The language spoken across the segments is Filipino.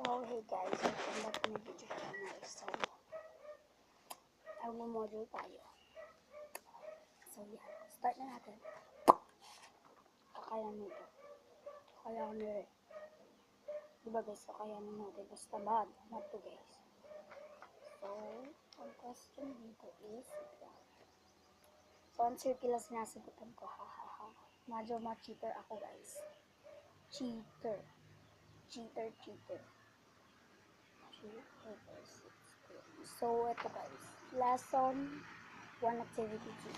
So, hey guys, welcome back to my video channel. So, mag-module tayo. So, yan. Start na natin. Kakayanin ito. Kakayanin. Diba guys, kakayanin natin. Basta bad. Not to guys. So, ang question dito is, so, ang circle ang sinasagutan ko. Ha. Medyo ma-cheater ako guys. Cheater. So, ito guys. Lesson 1 activity 2.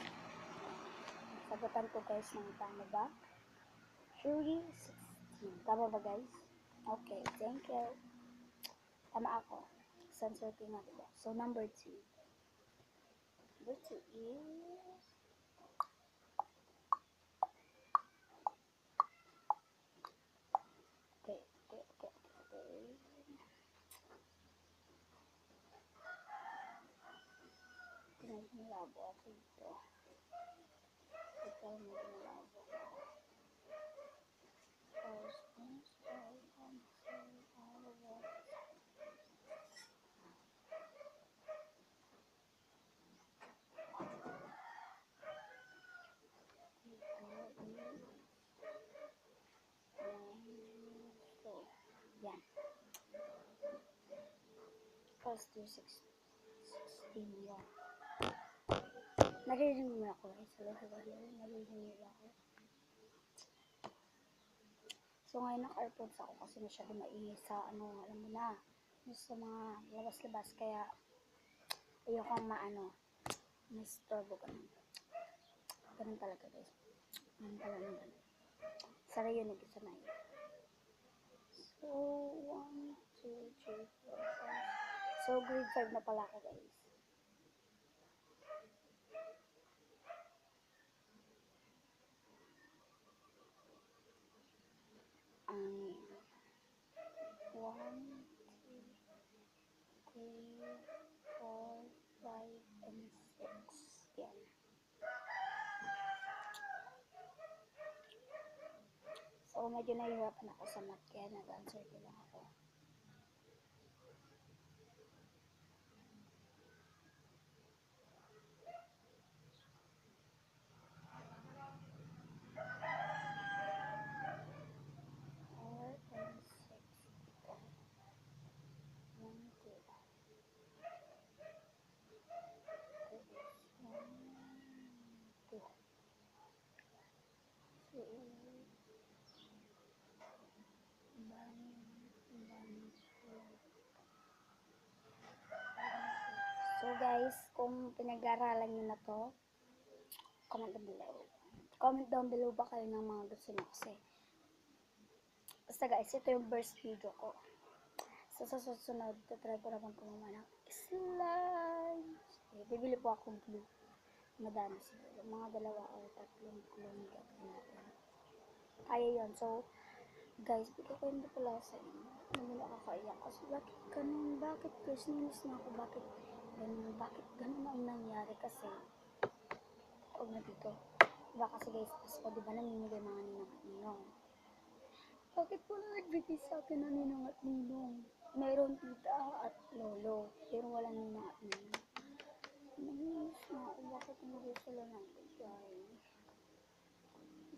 Sagutan ko guys ng tama ba? 3:16. Tama ba guys? Okay, thank you. Tama ako. Sensor ko nga diba? So, number 2. Number 2 is... Okay. Pinag-labo ako ito. Ito ang pinag-labo ko. First things first, all of it. So, yan. Plus 2:16. Yan. Narinig mo ako guys. Narinig mo ako. So ngayon naka-airpods ako kasi masyado maingay sa alam mo na, sa mga labas-labas, kaya ayokong ma-istorbo ganun. Ganun talaga guys. Ganun talaga. Saray yun, nag-isanay. So, 1, 2, 3, 4, 5. So, grade 5 na pala ako guys. Ang 1, 2, 3, 4, 5, and 6. Yan. So, medyo nahihirapan ako sa math, kaya nag-answer ko lang ako. So guys, kung pinag-aaralan nyo na to, comment down below. Comment down below ba kayo ng mga gusto nyo kasi. Basta guys, ito yung first video ko. So sa susunod, try ko naman kumuha ng slides. Okay, bibili po akong blue. Madami siguro. Mga 2 o 3 kulong gagawin natin. Kaya yun. So, guys, bigay ko hindi pala sa inyo. Hindi nakakaiyak. Kasi bakit ganun? Bakit guys? Nilis na ako. Bakit ganun? Bakit ganun ang nangyari? Kasi, huwag na dito. Diba kasi guys, Pasko, diba namimigay mga ninong at ninong? Bakit po na nagbigay sa akin ng ninong at ninong? Mayroon tita at lolo, pero wala ninong at ninong. Nanginis na ako. Bakit hindi sila nagbigay?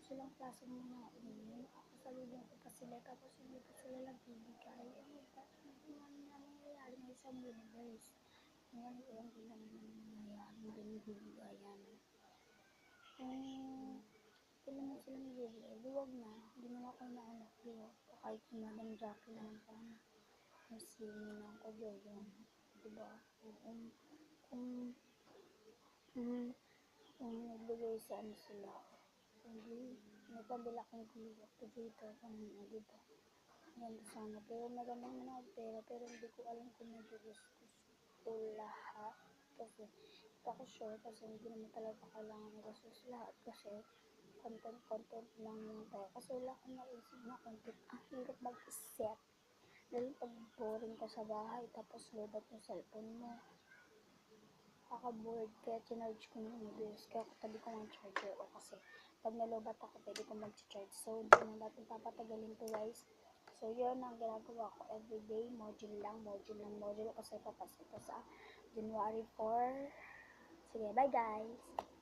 Silang klase mo na ninong. Nakasalubong ko pa sila, tapos hindi pa sila nagbibigay. Nangyayari na isang buwan guys. Ngayon ko lang din naman nangyayari. Hindi nabibigayan. Kailan na sila nagbibigay? Luwag na. Hindi mo na ako naanak. Luwag. Kahit si Madam Jackie naman sana. Kasi ninang ko yun. Diba? Kung nagbigay sa sila. Hindi. May pabila kong kuliwak dito. Diba? Ganda sana. Pero magandang na pera. Pero hindi ko alam kung nag-gusto ko lahat. Kasi hindi ako sure. Kasi hindi naman talaga kailangan nag-gusto lahat. Kasi content lang yung tayo. Kasi wala akong naisip na content. Ang hirap mag-isip. Dahil pag boring ka sa bahay. Tapos lobat yung cellphone mo. Kaka-board. Kaya chinarge ko na mabilis. Kaya katabi ko ng charger. O kasi pag nalobat ako, pwede ko mag-charge. So, hindi na natin papatagalin to guys. So, yun ang ginagawa ko everyday. Module lang, module lang, module. Kasi papasok ko sa January 4. Sige, bye guys!